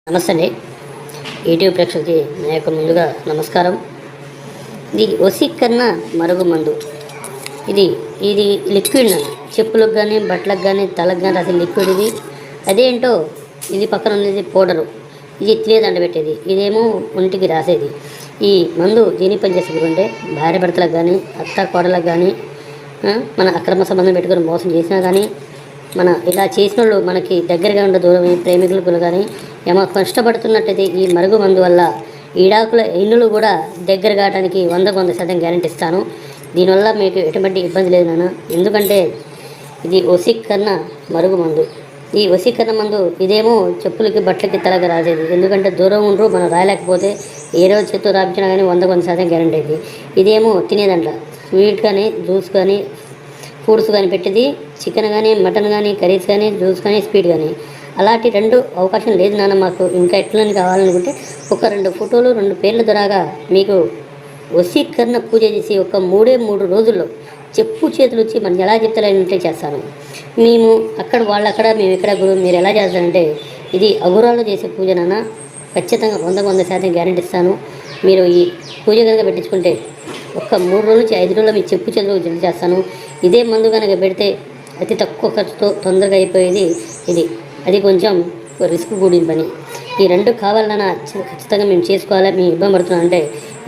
నమస్తే అండి. యూట్యూబ్ ప్రేక్షకులకి నా యొక్క ముందుగా నమస్కారం. ఇది వశీకరణ మరుగు మందు. ఇది ఇది లిక్విడ్ చెప్పులకు కానీ బట్టలకు కానీ తలకు కానీ రాసే లిక్విడ్ ఇది. అదేంటో ఇది పక్కన ఉండేది పౌడరు, ఇది తినేదండ పెట్టేది, ఇదేమో ఒంటికి రాసేది. ఈ మందు దేని పని చేసుకుంటే భార్య భర్తలకు కానీ అత్త కోడలకు కానీ మన అక్రమ సంబంధం పెట్టుకొని మోసం చేసినా కానీ మన ఇలా చేసిన వాళ్ళు మనకి దగ్గరగా ఉండే దూరం ప్రేమికులకు కానీ ఏమో కష్టపడుతున్నట్టయితే ఈ మరుగు మందు వల్ల ఈడాకుల ఇల్లులు కూడా దగ్గర కావడానికి 100% గ్యారెంటీ ఇస్తాను. దీనివల్ల మీకు ఎటువంటి ఇబ్బంది లేదు నాన్న. ఎందుకంటే ఇది వశీకరణ మరుగు మందు. ఈ వశీకరణ మందు ఇదేమో చెప్పులకి బట్టలకి తలగా రాసేది. ఎందుకంటే దూరం ఉండరు, మనం రాయలేకపోతే ఏ రోజు చేతితో రాపించినా కానీ 100% గ్యారెంటీ అయింది. ఇదేమో తినేదంట స్వీట్ కానీ జ్యూస్ కానీ ఫుడ్స్ కానీ పెట్టేది, చికెన్ కానీ మటన్ కానీ కర్రీస్ కానీ జ్యూస్ కానీ స్వీట్ కానీ. అలాంటి 2 అవకాశం లేదు నాన్న మాకు. ఇంకా ఎట్లని కావాలనుకుంటే ఒక 2 ఫోటోలు 2 పేర్ల ద్వారా మీకు వశీకరణ పూజ చేసి ఒక 3 రోజుల్లో చెప్పు చేతులు వచ్చి మనం ఎలా చెప్తారంటే చేస్తాను. మేము అక్కడ వాళ్ళు అక్కడ మేము ఇక్కడ గురువు మీరు ఎలా చేస్తారంటే ఇది అఘోరాలు చేసే పూజ నాన్న. ఖచ్చితంగా 100% గ్యారెంటీ ఇస్తాను. మీరు ఈ పూజ కనుక పెట్టించుకుంటే ఒక 3 రోజుల నుంచి 5 రోజుల్లో మీ చెప్పు చేతులు జల్లి చేస్తాను. ఇదే మందు కనుక పెడితే అతి తక్కువ ఖర్చుతో తొందరగా అయిపోయేది ఇది. అది కొంచెం రిస్క్ కూడిన పని. ఈ 2 కావాలన్నా ఖచ్చితంగా మేము చేసుకోవాలా. మేము ఇబ్బంది పడుతున్నాం అంటే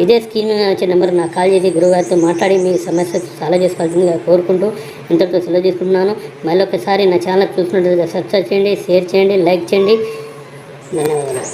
ఇదే స్కీమ్ మీద వచ్చే నెంబర్ నాకు కాల్ చేసి గురువుగారితో మాట్లాడి మీ సమస్య సాల్వ్ చేసుకోవాల్సిందిగా కోరుకుంటూ ఇంతటితో సెలవు చేసుకుంటున్నాను. మళ్ళీ ఒకసారి నా ఛానల్ చూసినట్లయితే సబ్స్క్రైబ్ చేయండి, షేర్ చేయండి, లైక్ చేయండి. ధన్యవాదాలు.